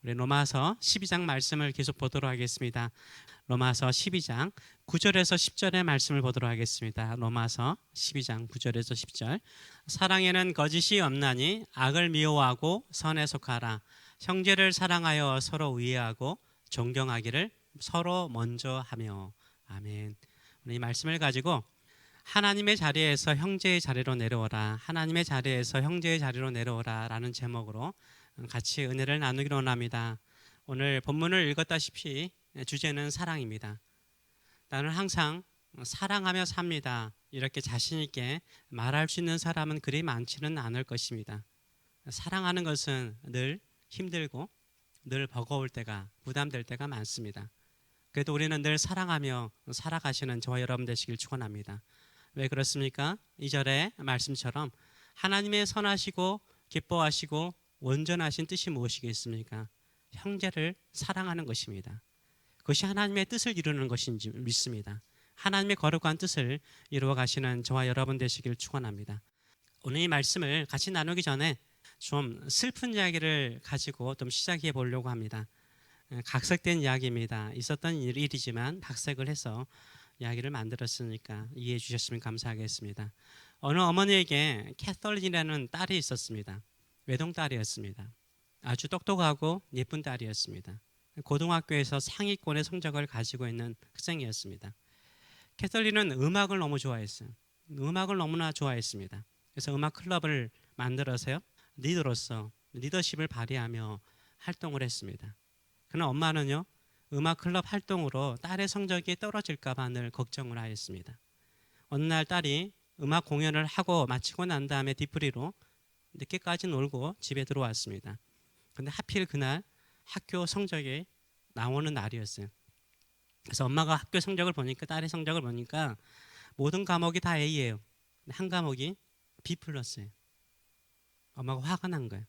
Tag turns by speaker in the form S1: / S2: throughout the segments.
S1: 우리 로마서 12장 말씀을 계속 보도록 하겠습니다. 로마서 12장 9절에서 10절의 말씀을 보도록 하겠습니다. 로마서 12장 9절에서 10절. 사랑에는 거짓이 없나니 악을 미워하고 선에 속하라. 형제를 사랑하여 서로 위하고 존경하기를 서로 먼저 하며. 아멘. 이 말씀을 가지고 하나님의 자리에서 형제의 자리로 내려오라, 하나님의 자리에서 형제의 자리로 내려오라 라는 제목으로 같이 은혜를 나누기로 원합니다. 오늘 본문을 읽었다시피 주제는 사랑입니다. 나는 항상 사랑하며 삽니다, 이렇게 자신 있게 말할 수 있는 사람은 그리 많지는 않을 것입니다. 사랑하는 것은 늘 힘들고 늘 버거울 때가, 부담될 때가 많습니다. 그래도 우리는 늘 사랑하며 살아가시는 저와 여러분 되시길 축원합니다. 왜 그렇습니까? 2절의 말씀처럼 하나님의 선하시고 기뻐하시고 온전하신 뜻이 무엇이겠습니까? 형제를 사랑하는 것입니다. 그것이 하나님의 뜻을 이루는 것인지 믿습니다. 하나님의 거룩한 뜻을 이루어 가시는 저와 여러분 되시길 축원합니다. 오늘 이 말씀을 같이 나누기 전에 좀 슬픈 이야기를 가지고 좀 시작해 보려고 합니다. 각색된 이야기입니다. 있었던 일이지만 각색을 해서 이야기를 만들었으니까 이해해 주셨으면 감사하겠습니다. 어느 어머니에게 캐서린이라는 딸이 있었습니다. 외동딸이었습니다. 아주 똑똑하고 예쁜 딸이었습니다. 고등학교에서 상위권의 성적을 가지고 있는 학생이었습니다. 캐서린은 음악을 너무 좋아했어요. 음악을 너무나 좋아했습니다. 그래서 음악 클럽을 만들어서요, 리더로서 리더십을 발휘하며 활동을 했습니다. 그러나 엄마는요, 음악 클럽 활동으로 딸의 성적이 떨어질까 봐 늘 걱정을 하였습니다. 어느 날 딸이 음악 공연을 하고 마치고 난 다음에 뒤풀이로 늦게까지 놀고 집에 들어왔습니다. 근데 하필 그날 학교 성적이 나오는 날이었어요. 그래서 엄마가 학교 성적을 보니까, 딸의 성적을 보니까 모든 과목이 다 A예요. 한 과목이 B 플러스예요. 엄마가 화가 난 거예요.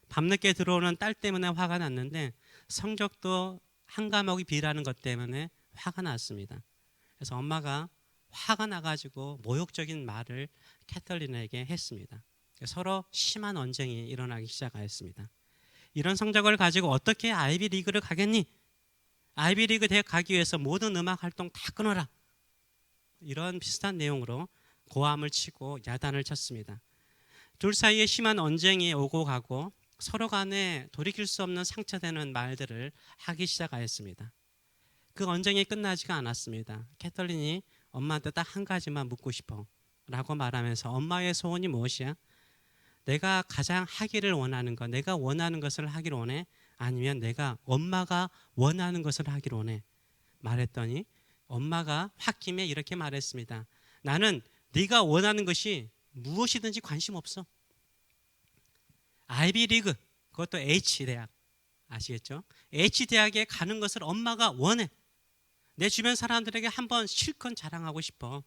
S1: 밤늦게 들어오는 딸 때문에 화가 났는데 성적도 한 과목이 B라는 것 때문에 화가 났습니다. 그래서 엄마가 화가 나가지고 모욕적인 말을 캐서린에게 했습니다. 서로 심한 언쟁이 일어나기 시작하였습니다. 이런 성적을 가지고 어떻게 아이비리그를 가겠니? 아이비리그 대학 가기 위해서 모든 음악 활동 다 끊어라. 이런 비슷한 내용으로 고함을 치고 야단을 쳤습니다. 둘 사이에 심한 언쟁이 오고 가고 서로 간에 돌이킬 수 없는 상처되는 말들을 하기 시작하였습니다. 그 언쟁이 끝나지가 않았습니다. 캐서린이 엄마한테 딱 한 가지만 묻고 싶어 라고 말하면서, 엄마의 소원이 무엇이야? 내가 가장 하기를 원하는 것, 내가 원하는 것을 하기를 원해? 아니면 내가 엄마가 원하는 것을 하기를 원해? 말했더니 엄마가 홧김에 이렇게 말했습니다. 나는 네가 원하는 것이 무엇이든지 관심 없어. 아이비리그, 그것도 H대학, 아시겠죠? H대학에 가는 것을 엄마가 원해. 내 주변 사람들에게 한번 실컷 자랑하고 싶어.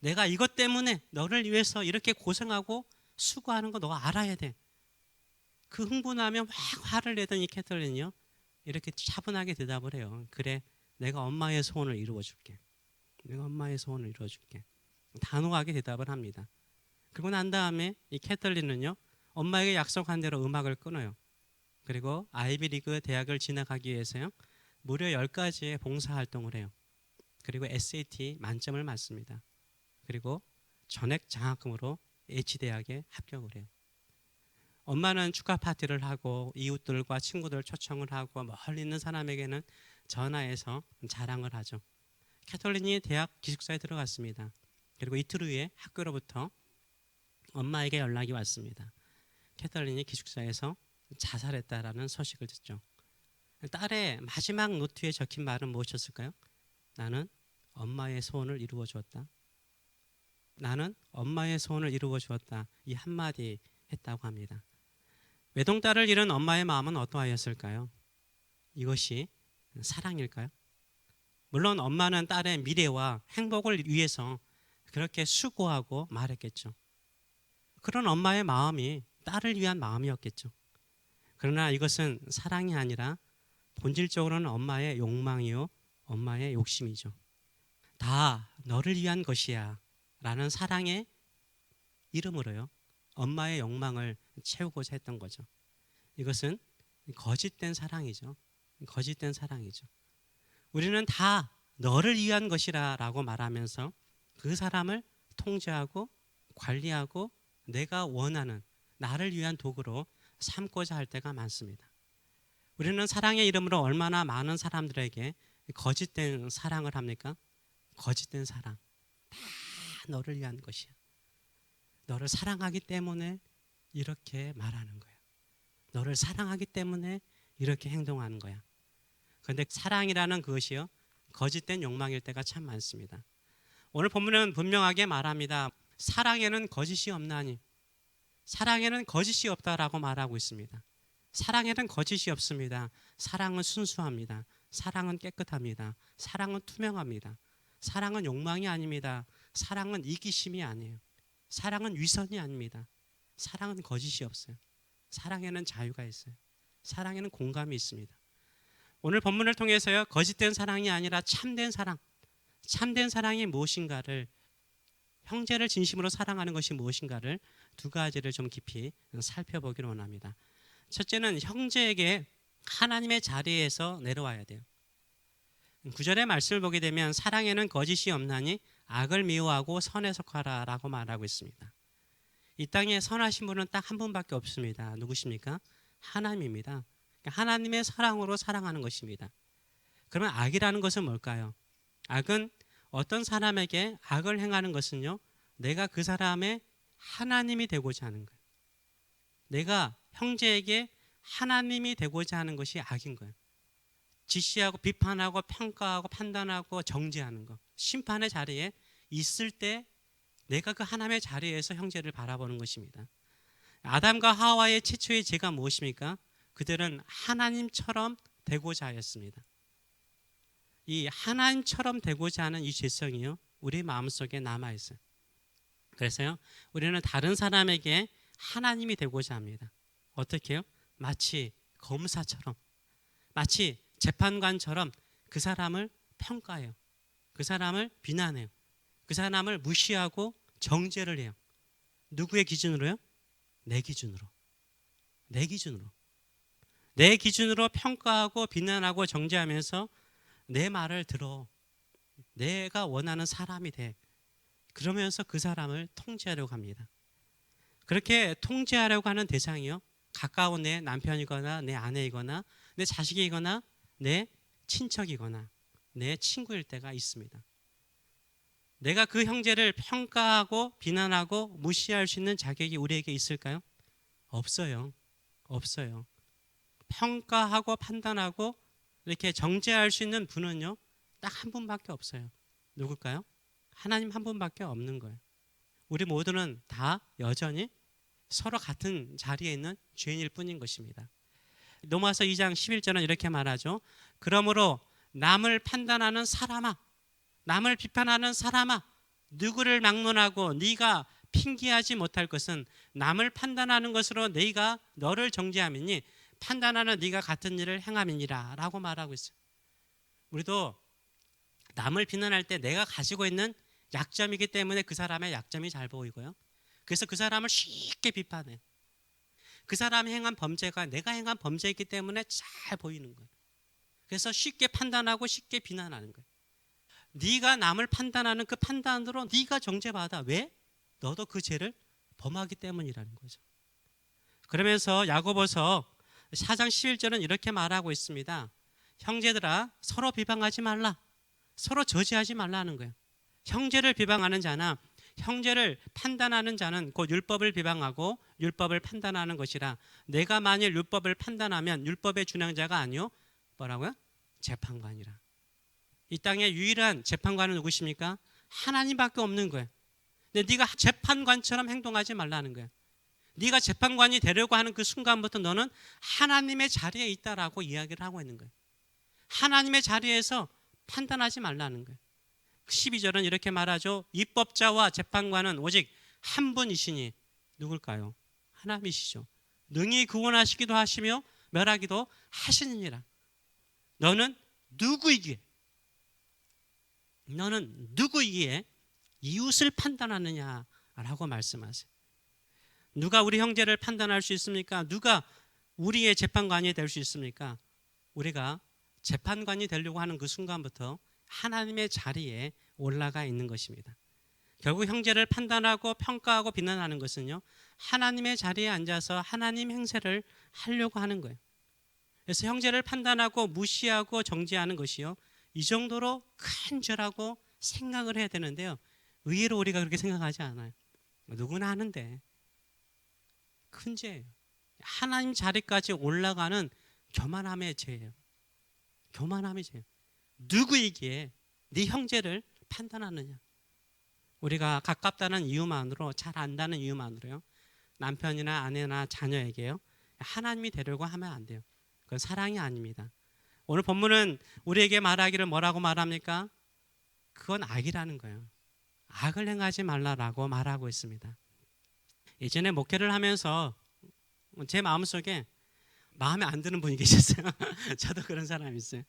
S1: 내가 이것 때문에 너를 위해서 이렇게 고생하고 수고하는 거 너가 알아야 돼. 그 흥분하면 막 화를 내던 이 캐서린이요, 이렇게 차분하게 대답을 해요. 그래, 내가 엄마의 소원을 이루어 줄게. 내가 엄마의 소원을 이루어 줄게. 단호하게 대답을 합니다. 그리고 난 다음에 이 캐서린은요, 엄마에게 약속한 대로 음악을 끊어요. 그리고 아이비리그 대학을 진학하기 위해서요, 무려 10가지의 봉사활동을 해요. 그리고 SAT 만점을 맞습니다. 그리고 전액 장학금으로 H대학에 합격을 해요. 엄마는 축하 파티를 하고 이웃들과 친구들 초청을 하고 멀리 있는 사람에게는 전화해서 자랑을 하죠. 캐서린이 대학 기숙사에 들어갔습니다. 그리고 이틀 후에 학교로부터 엄마에게 연락이 왔습니다. 캐서린이 기숙사에서 자살했다라는 소식을 듣죠. 딸의 마지막 노트에 적힌 말은 무엇이었을까요? 나는 엄마의 소원을 이루어 주었다. 나는 엄마의 소원을 이루어 주었다. 이 한마디 했다고 합니다. 외동딸을 잃은 엄마의 마음은 어떠하였을까요? 이것이 사랑일까요? 물론 엄마는 딸의 미래와 행복을 위해서 그렇게 수고하고 말했겠죠. 그런 엄마의 마음이 딸을 위한 마음이었겠죠. 그러나 이것은 사랑이 아니라 본질적으로는 엄마의 욕망이요, 엄마의 욕심이죠. 다 너를 위한 것이야 라는 사랑의 이름으로요, 엄마의 욕망을 채우고자 했던 거죠. 이것은 거짓된 사랑이죠. 거짓된 사랑이죠. 우리는 다 너를 위한 것이라고 말하면서 그 사람을 통제하고 관리하고 내가 원하는 나를 위한 도구로 삼고자 할 때가 많습니다. 우리는 사랑의 이름으로 얼마나 많은 사람들에게 거짓된 사랑을 합니까? 거짓된 사랑. 다 너를 위한 것이야. 너를 사랑하기 때문에 이렇게 말하는 거야. 너를 사랑하기 때문에 이렇게 행동하는 거야. 그런데 사랑이라는 그것이요, 거짓된 욕망일 때가 참 많습니다. 오늘 본문은 분명하게 말합니다. 사랑에는 거짓이 없나니. 사랑에는 거짓이 없다라고 말하고 있습니다. 사랑에는 거짓이 없습니다. 사랑은 순수합니다. 사랑은 깨끗합니다. 사랑은 투명합니다. 사랑은 욕망이 아닙니다. 사랑은 이기심이 아니에요. 사랑은 위선이 아닙니다. 사랑은 거짓이 없어요. 사랑에는 자유가 있어요. 사랑에는 공감이 있습니다. 오늘 본문을 통해서요, 거짓된 사랑이 아니라 참된 사랑, 참된 사랑이 무엇인가를, 형제를 진심으로 사랑하는 것이 무엇인가를 두 가지를 좀 깊이 살펴보기를 원합니다. 첫째는 형제에게 하나님의 자리에서 내려와야 돼요. 9절의 말씀을 보게 되면 사랑에는 거짓이 없나니 악을 미워하고 선에 속하라 라고 말하고 있습니다. 이 땅에 선하신 분은 딱 한 분밖에 없습니다. 누구십니까? 하나님입니다. 하나님의 사랑으로 사랑하는 것입니다. 그러면 악이라는 것은 뭘까요? 악은 어떤 사람에게 악을 행하는 것은요, 내가 그 사람의 하나님이 되고자 하는 거예요. 내가 형제에게 하나님이 되고자 하는 것이 악인 거예요. 지시하고 비판하고 평가하고 판단하고 정죄하는 것, 심판의 자리에 있을 때 내가 그 하나님의 자리에서 형제를 바라보는 것입니다. 아담과 하와의 최초의 죄가 무엇입니까? 그들은 하나님처럼 되고자 하였습니다. 이 하나님처럼 되고자 하는 이 죄성이요, 우리 마음속에 남아있어요. 그래서요, 우리는 다른 사람에게 하나님이 되고자 합니다. 어떻게요? 마치 검사처럼, 마치 재판관처럼 그 사람을 평가해요. 그 사람을 비난해요. 그 사람을 무시하고 정죄를 해요. 누구의 기준으로요? 내 기준으로. 내 기준으로. 내 기준으로 평가하고 비난하고 정죄하면서 내 말을 들어. 내가 원하는 사람이 돼. 그러면서 그 사람을 통제하려고 합니다. 그렇게 통제하려고 하는 대상이요, 가까운 내 남편이거나 내 아내이거나 내 자식이거나 내 친척이거나 내 친구일 때가 있습니다. 내가 그 형제를 평가하고 비난하고 무시할 수 있는 자격이 우리에게 있을까요? 없어요. 없어요. 평가하고 판단하고 이렇게 정죄할 수 있는 분은요, 딱 한 분밖에 없어요. 누굴까요? 하나님 한 분밖에 없는 거예요. 우리 모두는 다 여전히 서로 같은 자리에 있는 죄인일 뿐인 것입니다. 로마서 2장 11절은 이렇게 말하죠. 그러므로 남을 판단하는 사람아, 남을 비판하는 사람아, 누구를 막론하고 네가 핑계하지 못할 것은 남을 판단하는 것으로 네가 너를 정죄함이니 판단하는 네가 같은 일을 행함이니라 라고 말하고 있어요. 우리도 남을 비난할 때 내가 가지고 있는 약점이기 때문에 그 사람의 약점이 잘 보이고요, 그래서 그 사람을 쉽게 비판해. 그 사람이 행한 범죄가 내가 행한 범죄이기 때문에 잘 보이는 거예요. 그래서 쉽게 판단하고 쉽게 비난하는 거예요. 네가 남을 판단하는 그 판단으로 네가 정죄받아. 왜? 너도 그 죄를 범하기 때문이라는 거죠. 그러면서 야고보서 4장 11절은 이렇게 말하고 있습니다. 형제들아, 서로 비방하지 말라. 서로 저지하지 말라는 거예요. 형제를 비방하는 자나 형제를 판단하는 자는 곧 율법을 비방하고 율법을 판단하는 것이라. 내가 만일 율법을 판단하면 율법의 준행자가 아니요, 뭐라고요? 재판관이라. 이 땅의 유일한 재판관은 누구십니까? 하나님밖에 없는 거예요. 근데 네가 재판관처럼 행동하지 말라는 거예요. 네가 재판관이 되려고 하는 그 순간부터 너는 하나님의 자리에 있다라고 이야기를 하고 있는 거예요. 하나님의 자리에서 판단하지 말라는 거예요. 12절은 이렇게 말하죠. 입법자와 재판관은 오직 한 분이시니 누굴까요? 하나님이시죠. 능히 구원하시기도 하시며 멸하기도 하시느니라. 너는 누구이기에 이웃을 판단하느냐라고 말씀하세요. 누가 우리 형제를 판단할 수 있습니까? 누가 우리의 재판관이 될 수 있습니까? 우리가 재판관이 되려고 하는 그 순간부터 하나님의 자리에 올라가 있는 것입니다. 결국 형제를 판단하고 평가하고 비난하는 것은요, 하나님의 자리에 앉아서 하나님 행세를 하려고 하는 거예요. 그래서 형제를 판단하고 무시하고 정죄하는 것이요, 이 정도로 큰 죄라고 생각을 해야 되는데요, 의외로 우리가 그렇게 생각하지 않아요. 누구나 하는데 큰 죄예요. 하나님 자리까지 올라가는 교만함의 죄예요. 교만함의 죄예요. 누구이기에 네 형제를 판단하느냐? 우리가 가깝다는 이유만으로, 잘 안다는 이유만으로요, 남편이나 아내나 자녀에게요, 하나님이 되려고 하면 안 돼요. 그건 사랑이 아닙니다. 오늘 본문은 우리에게 말하기를 뭐라고 말합니까? 그건 악이라는 거예요. 악을 행하지 말라라고 말하고 있습니다. 예전에 목회를 하면서 제 마음속에 마음에 안 드는 분이 계셨어요. 저도 그런 사람이 있어요.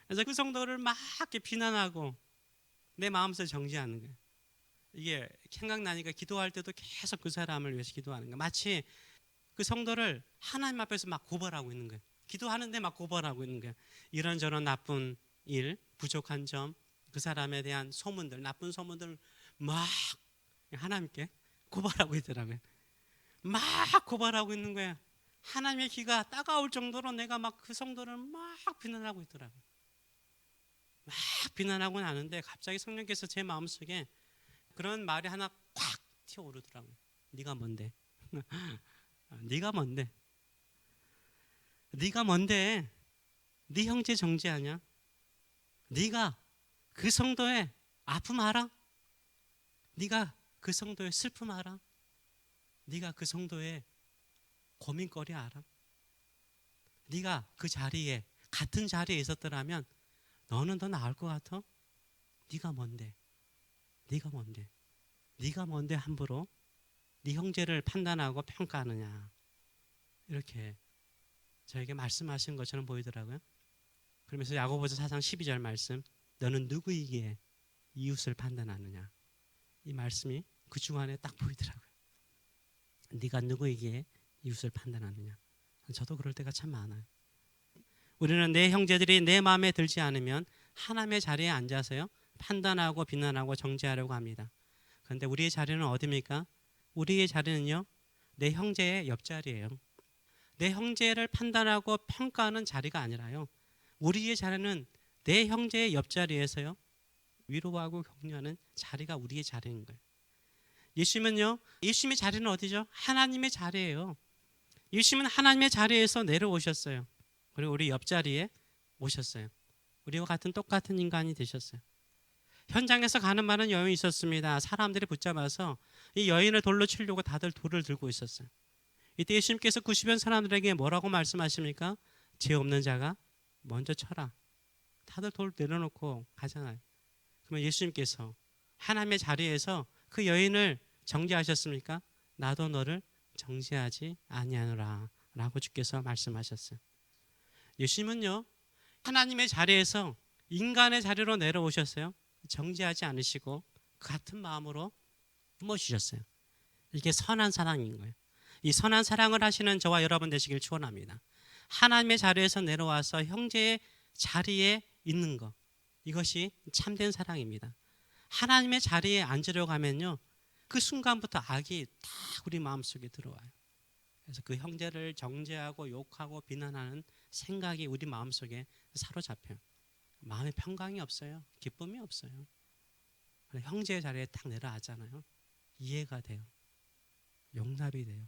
S1: 그래서 그 성도를 막 이렇게 비난하고 내 마음속에 정죄하는 거예요. 이게 생각나니까 기도할 때도 계속 그 사람을 위해서 기도하는 거예요. 마치 그 성도를 하나님 앞에서 막 고발하고 있는 거예요. 기도하는데 막 고발하고 있는 거예요. 이런저런 나쁜 일, 부족한 점, 그 사람에 대한 소문들, 나쁜 소문들 막 하나님께 고발하고 있더라고요. 막 고발하고 있는 거예요. 하나님의 귀가 따가울 정도로 내가 막 그 성도를 막 비난하고 있더라고요. 막 비난하고 나는데 갑자기 성령께서 제 마음속에 그런 말이 하나 콱 튀어오르더라고요. 네가 뭔데? 네가 뭔데? 네가 뭔데? 네 형제 정죄하냐? 네가 그 성도의 아픔 알아? 네가 그 성도의 슬픔 알아? 네가 그 성도의 고민거리 알아? 네가 그 자리에, 같은 자리에 있었더라면 너는 더 나을 것 같아? 네가 뭔데? 네가 뭔데? 네가 뭔데 함부로 네 형제를 판단하고 평가하느냐? 이렇게 저에게 말씀하신 것처럼 보이더라고요. 그러면서 야고보서 4장 12절 말씀, 너는 누구이기에 이웃을 판단하느냐? 이 말씀이 그 중간에 딱 보이더라고요. 네가 누구이기에 이웃을 판단하느냐? 저도 그럴 때가 참 많아요. 우리는 내 형제들이 내 마음에 들지 않으면 하나님의 자리에 앉아서요, 판단하고 비난하고 정죄하려고 합니다. 그런데 우리의 자리는 어디입니까? 우리의 자리는요, 내 형제의 옆자리예요. 내 형제를 판단하고 평가하는 자리가 아니라요, 우리의 자리는 내 형제의 옆자리에서요, 위로하고 격려하는 자리가 우리의 자리인 거예요. 예수님은요, 예수님의 자리는 어디죠? 하나님의 자리예요. 예수님은 하나님의 자리에서 내려오셨어요. 그리고 우리 옆자리에 오셨어요. 우리와 같은 똑같은 인간이 되셨어요. 현장에서 가는 많은 여인이 있었습니다. 사람들이 붙잡아서 이 여인을 돌로 치려고 다들 돌을 들고 있었어요. 이때 예수님께서 그 주변 사람들에게 뭐라고 말씀하십니까? 죄 없는 자가 먼저 쳐라. 다들 돌 내려놓고 가잖아요. 그러면 예수님께서 하나님의 자리에서 그 여인을 정죄하셨습니까? 나도 너를 정죄하지 아니하노라 라고 주께서 말씀하셨어요. 예수님은요, 하나님의 자리에서 인간의 자리로 내려오셨어요. 정죄하지 않으시고 같은 마음으로 품어주셨어요. 이게 선한 사랑인 거예요. 이 선한 사랑을 하시는 저와 여러분 되시길 축원합니다. 하나님의 자리에서 내려와서 형제의 자리에 있는 것, 이것이 참된 사랑입니다. 하나님의 자리에 앉으려고 하면요, 그 순간부터 악이 다 우리 마음속에 들어와요. 그래서 그 형제를 정죄하고 욕하고 비난하는 생각이 우리 마음속에 사로잡혀요. 마음에 평강이 없어요. 기쁨이 없어요. 형제의 자리에 딱 내려앉잖아요. 이해가 돼요. 용납이 돼요.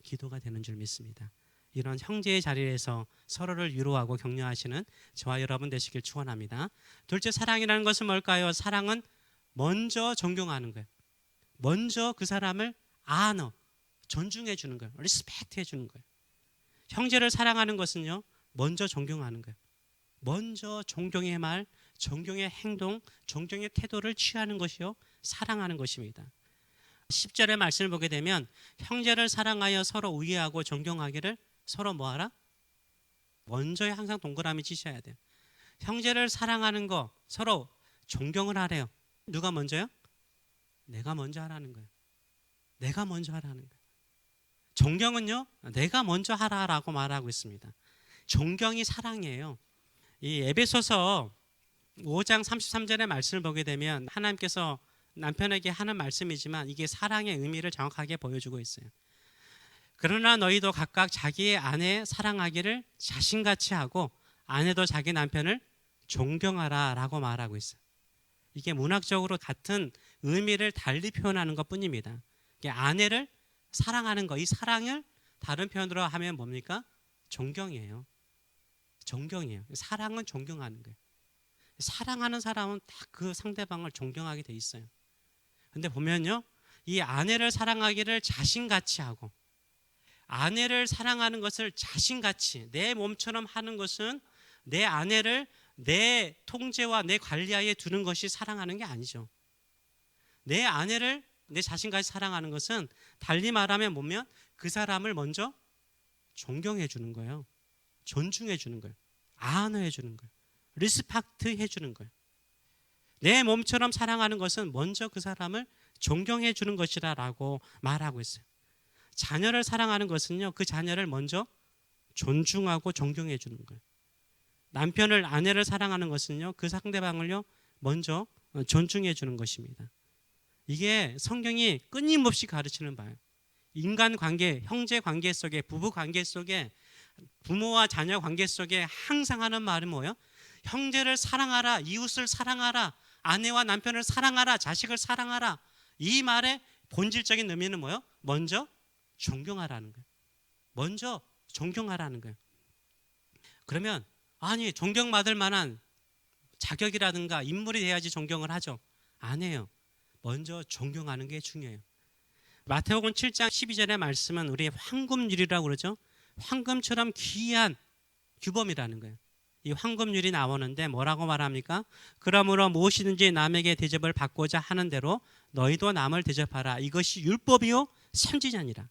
S1: 기도가 되는 줄 믿습니다. 이런 형제의 자리에서 서로를 위로하고 격려하시는 저와 여러분 되시길 축원합니다. 둘째, 사랑이라는 것은 뭘까요? 사랑은 먼저 존경하는 거예요. 먼저 그 사람을 존중해 주는 거예요. 리스펙트 해 주는 거예요. 형제를 사랑하는 것은요, 먼저 존경하는 거예요. 먼저 존경의 말, 존경의 행동, 존경의 태도를 취하는 것이요, 사랑하는 것입니다. 10절의 말씀을 보게 되면 형제를 사랑하여 서로 우애하고 존경하기를 서로 뭐하라? 먼저에 항상 동그라미 치셔야 돼요. 형제를 사랑하는 거, 서로 존경을 하래요. 누가 먼저요? 내가 먼저 하라는 거예요. 내가 먼저 하라는 거예요. 존경은요, 내가 먼저 하라라고 말하고 있습니다. 존경이 사랑이에요. 이 에베소서 5장 33절의 말씀을 보게 되면 하나님께서 남편에게 하는 말씀이지만 이게 사랑의 의미를 정확하게 보여주고 있어요. 그러나 너희도 각각 자기의 아내 사랑하기를 자신같이 하고 아내도 자기 남편을 존경하라 라고 말하고 있어요. 이게 문학적으로 같은 의미를 달리 표현하는 것 뿐입니다. 이게 아내를 사랑하는 거, 이 사랑을 다른 표현으로 하면 뭡니까? 존경이에요. 존경이에요. 사랑은 존경하는 거예요. 사랑하는 사람은 딱 그 상대방을 존경하게 돼 있어요. 근데 보면요, 이 아내를 사랑하기를 자신같이 하고 아내를 사랑하는 것을 자신같이 내 몸처럼 하는 것은 내 아내를 내 통제와 내 관리하에 두는 것이 사랑하는 게 아니죠. 내 아내를 내 자신같이 사랑하는 것은 달리 말하면 뭐면 그 사람을 먼저 존경해 주는 거예요. 존중해 주는 거예요. 아너해 주는 거예요. 리스펙트 해 주는 거예요. 내 몸처럼 사랑하는 것은 먼저 그 사람을 존경해 주는 것이라고 말하고 있어요. 자녀를 사랑하는 것은요, 그 자녀를 먼저 존중하고 존경해 주는 거예요. 남편을, 아내를 사랑하는 것은요, 그 상대방을요 먼저 존중해 주는 것입니다. 이게 성경이 끊임없이 가르치는 바예요. 인간 관계, 형제 관계 속에, 부부 관계 속에, 부모와 자녀 관계 속에 항상 하는 말은 뭐예요? 형제를 사랑하라, 이웃을 사랑하라, 아내와 남편을 사랑하라, 자식을 사랑하라. 이 말의 본질적인 의미는 뭐예요? 먼저 존경하라는 거예요. 먼저 존경하라는 거예요. 그러면 아니, 존경받을 만한 자격이라든가 인물이 돼야지 존경을 하죠. 아니에요. 먼저 존경하는 게 중요해요. 마태복음 7장 12절의 말씀은 우리 황금률이라고 그러죠. 황금처럼 귀한 규범이라는 거예요. 이 황금률이 나오는데 뭐라고 말합니까? 그러므로 무엇이든지 남에게 대접을 받고자 하는 대로 너희도 남을 대접하라. 이것이 율법이요 선지자니라.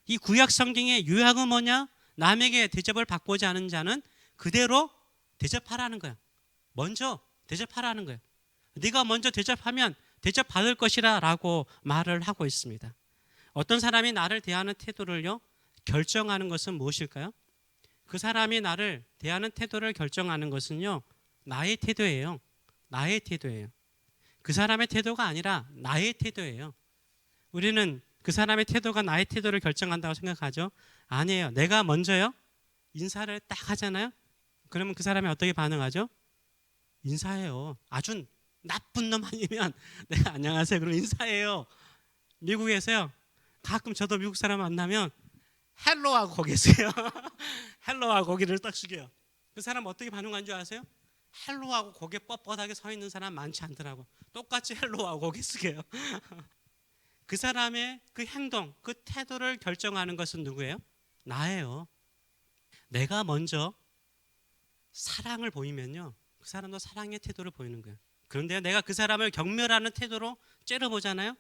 S1: 이 구약 성경의 요약은 뭐냐? 남에게 대접을 받고자 하는 자는 그대로 대접하라는 거야. 먼저 대접하라는 거야. 네가 먼저 대접하면 대접받을 것이라 라고 말을 하고 있습니다. 어떤 사람이 나를 대하는 태도를요 결정하는 것은 무엇일까요? 그 사람이 나를 대하는 태도를 결정하는 것은요 나의 태도예요. 나의 태도예요. 그 사람의 태도가 아니라 나의 태도예요. 우리는 그 사람의 태도가 나의 태도를 결정한다고 생각하죠? 아니에요. 내가 먼저요 인사를 딱 하잖아요. 그러면 그 사람이 어떻게 반응하죠? 인사해요. 아주 나쁜 놈 아니면 내가 안녕하세요 그럼 인사해요. 미국에서요 가끔 저도 미국 사람 만나면 헬로하고 고개 숙여요. 헬로하고 고개를 딱 숙여요. 그 사람 어떻게 반응한 줄 아세요? 헬로하고 고개 뻣뻣하게 서 있는 사람 많지 않더라고. 똑같이 헬로하고 고개 숙여요. 그 사람의 그 행동, 그 태도를 결정하는 것은 누구예요? 나예요. 내가 먼저 사랑을 보이면요 그 사람도 사랑의 태도를 보이는 거예요. 그런데 내가 그 사람을 경멸하는 태도로 째려보잖아요.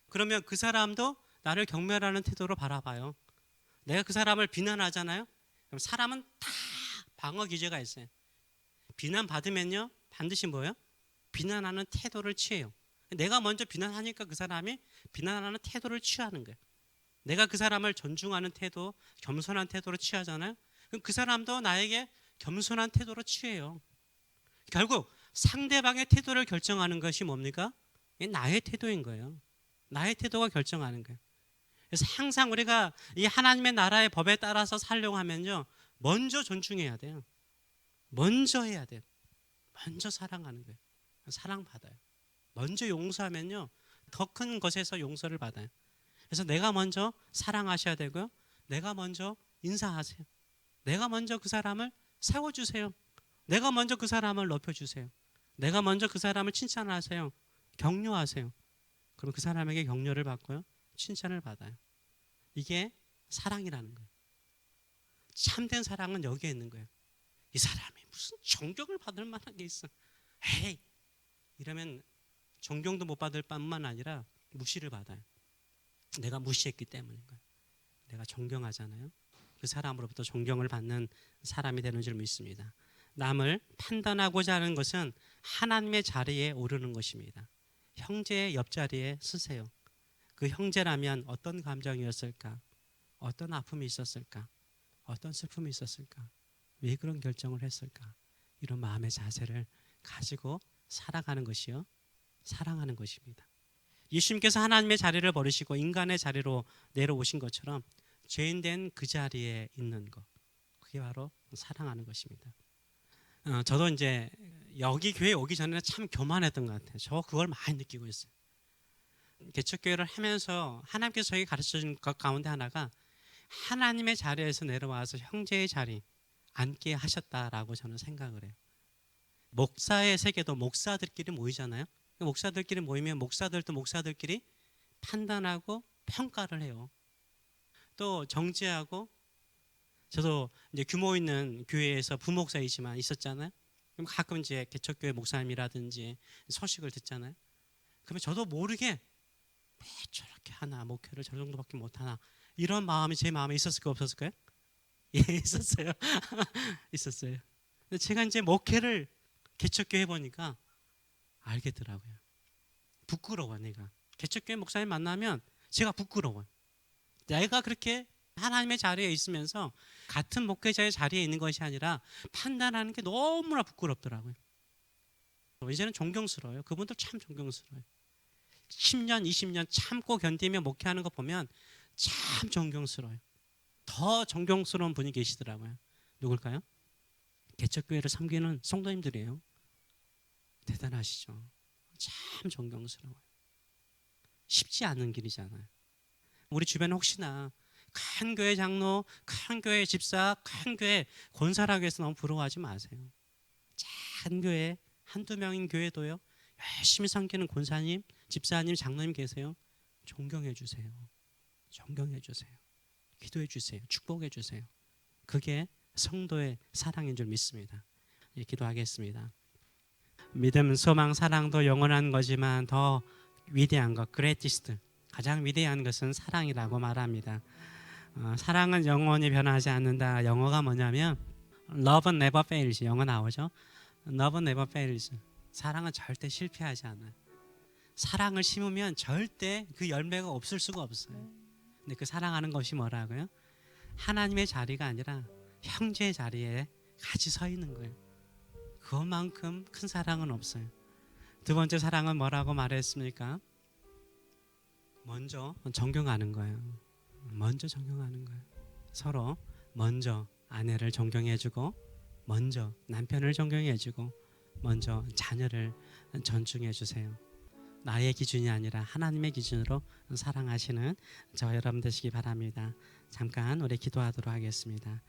S1: 그러면 그 사람도 나를 경멸하는 태도로 바라봐요. 내가 그 사람을 비난하잖아요. 그럼 사람은 다 방어 기제가 있어요. 비난받으면요 반드시 뭐예요? 비난하는 태도를 취해요. 내가 먼저 비난하니까 그 사람이 비난하는 태도를 취하는 거예요. 내가 그 사람을 존중하는 태도, 겸손한 태도로 취하잖아요. 그럼 그 사람도 나에게 겸손한 태도로 취해요. 결국 상대방의 태도를 결정하는 것이 뭡니까? 나의 태도인 거예요. 나의 태도가 결정하는 거예요. 그래서 항상 우리가 이 하나님의 나라의 법에 따라서 살려고 하면요 먼저 존중해야 돼요. 먼저 해야 돼요. 먼저 사랑하는 거예요. 사랑받아요. 먼저 용서하면요 더 큰 것에서 용서를 받아요. 그래서 내가 먼저 사랑하셔야 되고요 내가 먼저 인사하세요. 내가 먼저 그 사람을 세워주세요. 내가 먼저 그 사람을 높여주세요. 내가 먼저 그 사람을 칭찬하세요. 격려하세요. 그럼 그 사람에게 격려를 받고요 칭찬을 받아요. 이게 사랑이라는 거예요. 참된 사랑은 여기에 있는 거예요. 이 사람이 무슨 존경을 받을 만한 게 있어. 에이 이러면 존경도 못 받을 뿐만 아니라 무시를 받아요. 내가 무시했기 때문인 거예요. 내가 존경하잖아요. 그 사람으로부터 존경을 받는 사람이 되는 줄 믿습니다. 남을 판단하고자 하는 것은 하나님의 자리에 오르는 것입니다. 형제의 옆자리에 서세요. 그 형제라면 어떤 감정이었을까? 어떤 아픔이 있었을까? 어떤 슬픔이 있었을까? 왜 그런 결정을 했을까? 이런 마음의 자세를 가지고 살아가는 것이요, 사랑하는 것입니다. 예수님께서 하나님의 자리를 버리시고 인간의 자리로 내려오신 것처럼 죄인된 그 자리에 있는 것, 그게 바로 사랑하는 것입니다. 저도 이제 여기 교회 오기 전에는 참 교만했던 것 같아요. 저 그걸 많이 느끼고 있어요. 개척교회를 하면서 하나님께서 저에게 가르쳐 준 것 가운데 하나가 하나님의 자리에서 내려와서 형제의 자리 앉게 하셨다라고 저는 생각을 해요. 목사의 세계도 목사들끼리 모이잖아요. 목사들끼리 모이면 목사들도 목사들끼리 판단하고 평가를 해요. 또 정죄하고, 저도 이제 규모 있는 교회에서 부목사이지만 있었잖아요. 그럼 가끔 이제 개척교회 목사님이라든지 소식을 듣잖아요. 그러면 저도 모르게 왜 저렇게 하나, 목회를 저 정도밖에 못 하나, 이런 마음이 제 마음에 있었을까 없었을까요? 예, 있었어요. 있었어요. 근데 제가 이제 목회를 개척교회 해보니까 알겠더라고요. 부끄러워. 내가 개척교회 목사님 만나면 제가 부끄러워요. 내가 그렇게 하나님의 자리에 있으면서 같은 목회자의 자리에 있는 것이 아니라 판단하는 게 너무나 부끄럽더라고요. 이제는 존경스러워요. 그분들 참 존경스러워요. 10년, 20년 참고 견디며 목회하는 거 보면 참 존경스러워요. 더 존경스러운 분이 계시더라고요. 누굴까요? 개척교회를 섬기는 성도님들이에요. 대단하시죠. 참 존경스러워요. 쉽지 않은 길이잖아요. 우리 주변에 혹시나 큰 교회 장로, 큰 교회 집사, 큰 교회 권사라고 해서 너무 부러워하지 마세요. 작은 교회, 한두 명인 교회도요, 열심히 섬기는 권사님, 집사님, 장로님 계세요. 존경해 주세요. 존경해 주세요. 기도해 주세요. 축복해 주세요. 그게 성도의 사랑인 줄 믿습니다. 예, 기도하겠습니다. 믿음, 소망, 사랑도 영원한 거지만 더 위대한 것, greatest, 가장 위대한 것은 사랑이라고 말합니다. 사랑은 영원히 변하지 않는다. 영어가 뭐냐면 love never fails. 영어 나오죠? love never fails. 사랑은 절대 실패하지 않아요. 사랑을 심으면 절대 그 열매가 없을 수가 없어요. 근데 그 사랑하는 것이 뭐라고요? 하나님의 자리가 아니라 형제의 자리에 같이 서 있는 거예요. 그것만큼 큰 사랑은 없어요. 두 번째 사랑은 뭐라고 말했습니까? 먼저 존경하는 거예요. 먼저 존경하는 거예요. 서로 먼저 아내를 존경해주고, 먼저 남편을 존경해주고, 먼저 자녀를 존중해주세요. 나의 기준이 아니라 하나님의 기준으로 사랑하시는 저 여러분 되시기 바랍니다. 잠깐 우리 기도하도록 하겠습니다.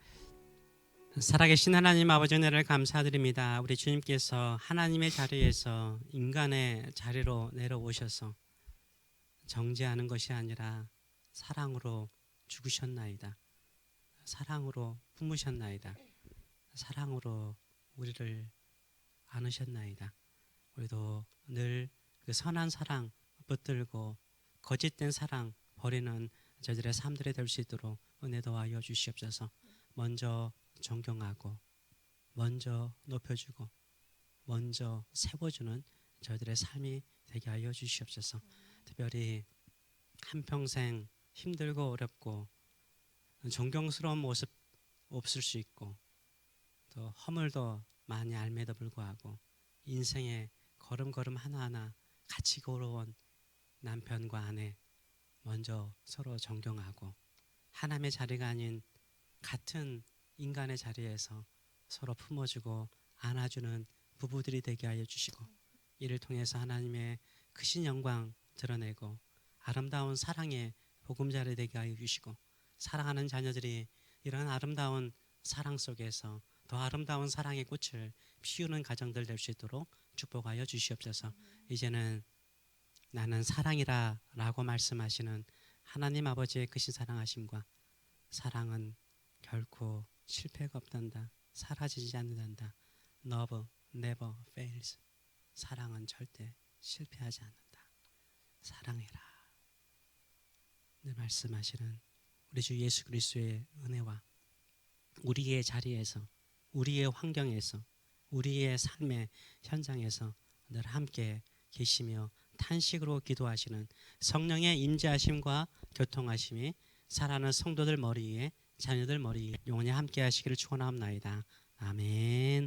S1: 살아계신 하나님 아버지, 은혜를 감사드립니다. 우리 주님께서 하나님의 자리에서 인간의 자리로 내려오셔서 정죄하는 것이 아니라 사랑으로 죽으셨나이다. 사랑으로 품으셨나이다. 사랑으로 우리를 안으셨나이다. 우리도 늘 그 선한 사랑 붙들고 거짓된 사랑 버리는 저들의 삶들이 될 수 있도록 은혜 도와여 주시옵소서. 먼저 존경하고, 먼저 높여주고, 먼저 세워주는 저희들의 삶이 되게 하여 주시옵소서. 특별히 한평생 힘들고 어렵고 존경스러운 모습 없을 수 있고, 또 허물도 많이 알매도 불구하고 인생의 걸음걸음 하나하나 같이 걸어온 남편과 아내 먼저 서로 존경하고, 하나님의 자리가 아닌 같은 인간의 자리에서 서로 품어주고 안아주는 부부들이 되게 하여 주시고, 이를 통해서 하나님의 크신 영광 드러내고 아름다운 사랑의 보금자리 되게 하여 주시고, 사랑하는 자녀들이 이런 아름다운 사랑 속에서 더 아름다운 사랑의 꽃을 피우는 가정들 될 수 있도록 축복하여 주시옵소서. 이제는 나는 사랑이라 라고 말씀하시는 하나님 아버지의 크신 사랑하심과, 사랑은 결코 실패가 없단다, 사라지지 않는단다. Love never fails. 사랑은 절대 실패하지 않는다. 사랑해라 늘 말씀하시는 우리 주 예수 그리스도의 은혜와 우리의 자리에서, 우리의 환경에서, 우리의 삶의 현장에서 늘 함께 계시며 탄식으로 기도하시는 성령의 임재하심과 교통하심이 사랑하는 성도들 머리 위에 자녀들 머리 위에 영원히 함께 하시기를 축원하옵나이다. 아멘.